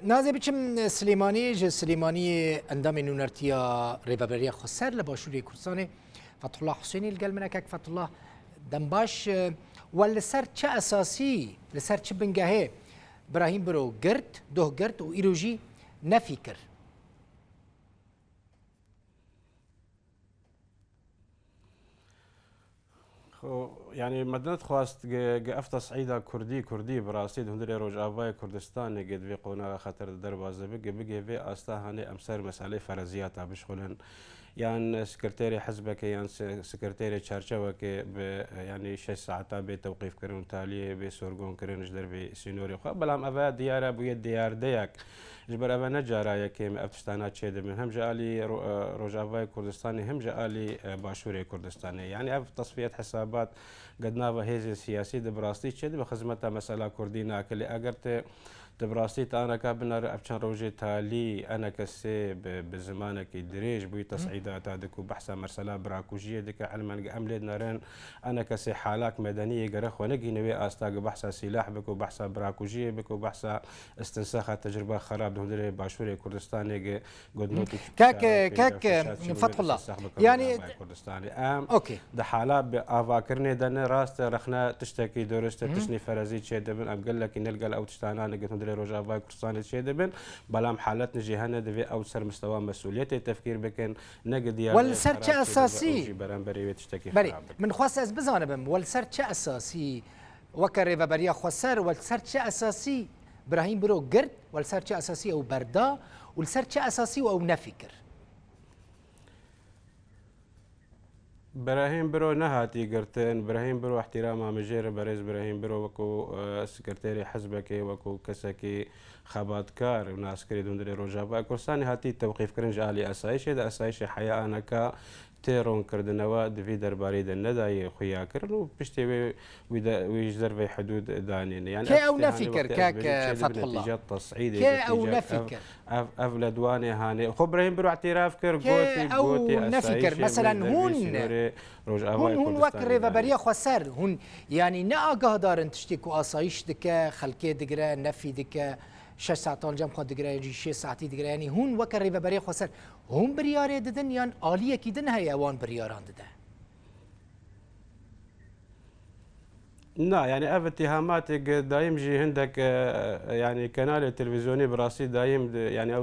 نازی بچم سلیمانی سلیمانی اندام نونرتیا ریبابریا خسر لباشوری کردستان فتح الله حسینی القل منك فتح الله دنباش والسر چه اساسی لسر چه بنگاهه ابراهیم برو گرد دوه گرد و ایروجی نفکر يعني مدنت خواست قفت صعيدة كردي براسيد هندري روج آفاي كردستان قد في قونا خاطر دربازة بقي في أستا هاني أمسار مسألة فرزيات بشغلن يعني سكرتيري حزبك يعني سكرتيري تشارشوك يعني 6 ساعات بتوقيف كرون تالي بسورغون كرون جدر بسينوري بلام أفا ديار بويد ديار ديك جبر أفا نجارا يكيم أفتشتانات شيد من هم جالي روجافاي كردستاني هم جالي باشوري كردستاني يعني أف تصفية حسابات قد نافا هيزي سياسي دبراستي شيد بخزمتها مسألة كردينا كلي أقرت دبراستيت أنا كابنر أبشان روجي تالي أنا كسي بزمانك دريج بوي تصعيدات هذاك وبحثا مرسلا براكوجية ديك علما أمليد نارين أنا كسي حالات مدنية جرخ ونجي نوي أستاق بحثا سلاح بك وبحثا براكوجية بك وبحثا استنساخ تجربة خراب دهندري باشوري كردستاني قد نوتي كاك فتح الله يعني كردستاني أم أوكي ده حالات بأفاكرني دنا راست رخنا تشتكي دورست تشني فرزيت شيء دبن أم قال لك نلقى أو تشتانا نقول مدري روجافاي كردستان شيء دبن بلام حالات نجيهنا دفي او سر مستوى مسؤوليته التفكير بكن نقد يا والسرچ اساسي بري تشتكي بري من خاص بزانبم والسرچ اساسي وكر بريا خسر والسرچ اساسي ابراهيم برو قرد والسرچ اساسي او بردا والسرچ اساسي او نفكر ابراهيم برو نهاتي قرتين ابراهيم برو احترام مجير بريز ابراهيم برو وكو سكرتيري حزبك وكو كسكي خبات كار وناس كريد وندري روجافا كورساني هاتي توقيف كرنج الي اسايش هذا اسايش حياه انا كا تيرون كردنوا دفي درباري النداي خويا كرنو بشتي ويجدر في حدود دانين يعني كي او نفكر كاك فتح الله نتيجه تصعيد كي او نفكر افلدواني هاني خو ابراهيم برو اعتراف كر قوتي نفكر مثلا هون وقت ريفابريا خسر هون يعني ناقه دارن تشتكو اسايش دك خلكي دقرا نفي دك 6 ساعات الجم خد دقرا يجي 6 ساعات دقرا يعني هون وقت ريفابريا خسر هم بريار ددن يعني آلية كيدن هي اوان برياران دده لا يعني اف اتهاماتك دايم جي عندك يعني قناه تلفزيوني براسي دايم يعني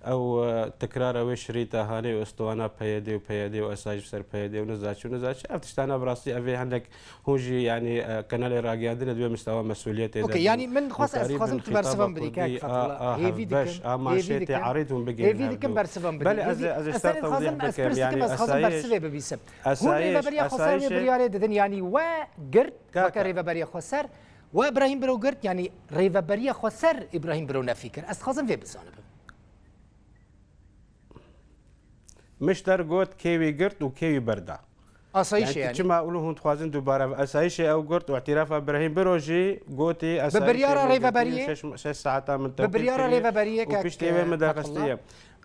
او تكرار او شريطه هاني واسطوانه بيدي واساج سر بيدي ونزاش افتشتانا براسي افي عندك هوجي يعني قناه راقيادنا دو مستوى مسؤوليته اوكي يعني من خاص خاصم تبرسفن بديك هي فيديك ما شيتي عريضهم بقين هي فيديك برسفن بديك بل از اشترط توضيح بك يعني خاصم برسفه ببيسب هون ريفابريا خسر بريار ددن يعني وقرد ريفابريا خسر وابراهيم برو قرد يعني ريفابريا خسر ابراهيم برو نفكر استخاصم في بزانب مش درجوت كيوي قرد وكيوي بردا اسايش يعني كما اقولوا هون تخوازن دوباره اسايش او قرد واعتراف ابراهيم بروجي قوتي اسايش ببريارة ريفابرية 6 ساعات من توقيت ببريارة ريفابرية وبيشتي مداقستيه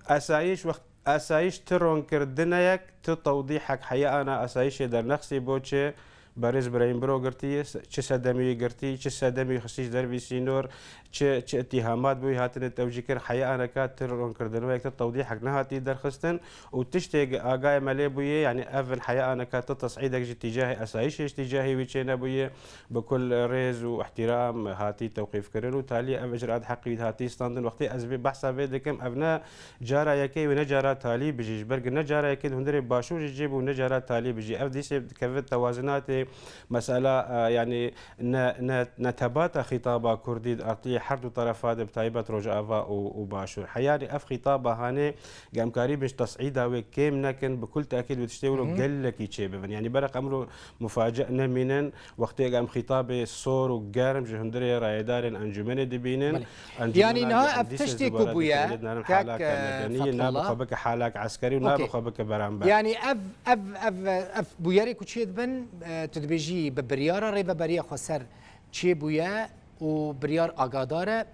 اسايش وقت اسايش ترون كردنيك توضيحك حقيقه انا اسايش در نقصي بوتشي باريز برايم برو قرتي چه سدمي قرتي چه سدمي خصيش دربي سينور چه اتهامات بوي هاتن التوجيه كر حياه انا كاتر كردن ويك توضيحك نهاتي درخستن وتشتي اغاي مالي بوي يعني افل حياه انا كات تصعيدك اتجاهي اسايش اتجاهي ويتشينا بوي بكل ريز واحترام هاتي توقيف كرن وتالي اجراد حقي هاتي ستاندن وقتي ازبي بحثا بيدكم ابناء جارا يكي ونجارا تالي بيجي برق نجارا يكي هندري باشو يجيب ونجارا تالي بيجي اف دي سي كفت توازنات مسألة يعني نتبات خطابة كردي أرطية حرد طرفات بتايبة رجافة وباشور حياني أف خطابة هاني قام قريب مش تصعيدها وكيم لكن بكل تأكيد بتشتغلوا قال لك يتشيبن يعني برق أمره مفاجأنا منن وقت قام خطابة صور وقارم جهندري رايدار أنجمن دبينن يعني نها أفتشتي كوبويا كاك نابخ بك حالك عسكري ونابخ بك برامبا يعني أف بوياري كوتشيد بن تدبيجي ببريارة ريفابريا خسر چه بويا وبريار آقادارة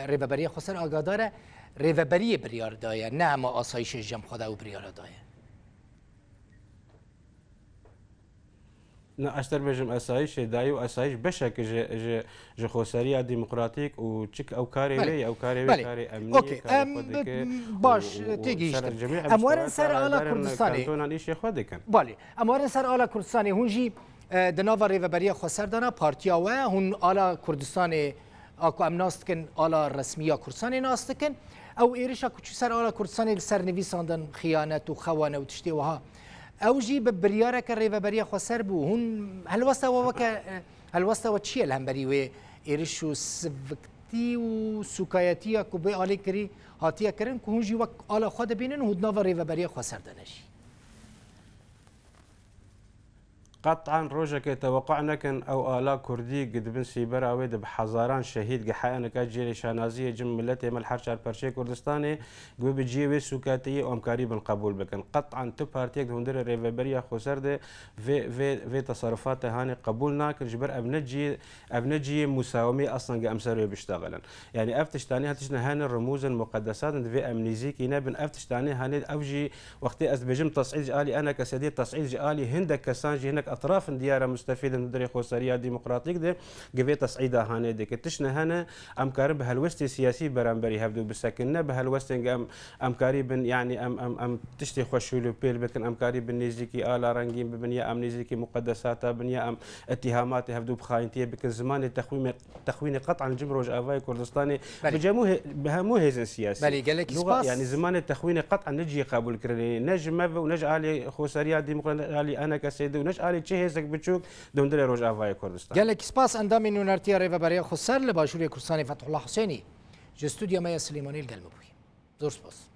ريفابريا خسر آقادارة ريفابريا بريار دايا نعم آسايش الجم خدا وبريار دايا اشتر بجم اسايش دايو اسايش بشك ج خوسريه ديمقراطيك وتشك او كاري او كاري امنيه اوكي باش تيجي اموار سر على كردستان كانتون ايش ياخذك بالي اموار سر على كردستان هونجي دناوا ريفبريه خسر دنا بارتيا و هون على كردستان اكو امناستكن على رسميه كردستان ناستكن او ايرشا كوتش سر على كردستان سر نویساندن خیانت و خوانه و تشتي وها او جي ببرياره كريفبريه خسر بو هون هل وستا وتشي الهمبري و ايرشو سفكتي و سوكايتيه كو بي علي كري هاتيه كرن كو هون جي وك على خود بينن هود ناوا ريفبريه خسر دنشي قطعا روجك توقعنا كان او الا كردي قد بن سيبرا ويد بحزاران شهيد قحانا كاجيري شانازيه جم ملتي مال حرشار برشي كردستاني قوي بجي وي سوكاتيه وامكاري بالقبول بكن قطعا تو بارتيك هندر ريفبريا خسرده في تصرفات هاني قبولنا كجبر ابنجي مساومه اصلا امسروا بيشتغلن يعني افتشتاني هتشنا هاني الرموز المقدسات في امنيزيكي نبن افتشتاني هاني اوجي وقتي ازبجم تصعيد الي انا كسديد تصعيد الي هندك كسانجي هناك اطراف ديار مستفيده من دري خوسريه ديمقراطيك ده قبي تصعيده هاني ديك تشنا هنا امكار بهالوستي سياسي برامبري هبدو بسكننا بهالوستي امكاري بن يعني ام تشتي خوشولو بيل بكن امكاري بالنيزيكي الا رنجين ببنيه امنيزيكي مقدسات بنيه ام اتهامات هبدو بخاينتي بكن زمان التخوين قطعا جمروج افاي كردستاني بجموه بهمو هيزن سياسي بلي قال لك يعني زمان التخوين قطعا نجي قبول كرني نجم ونجعل خوسريه ديمقراطيه انا كسيد ونجعل چه هزك بچوك دوندل روج آوای کردستان. قال لك سپاس اندامی نونارتیا ریوبریا خسر لباشوری کردستان فتح الله حسینی. جستودیا میا سلیمانی القلمبوی. زور سپاس.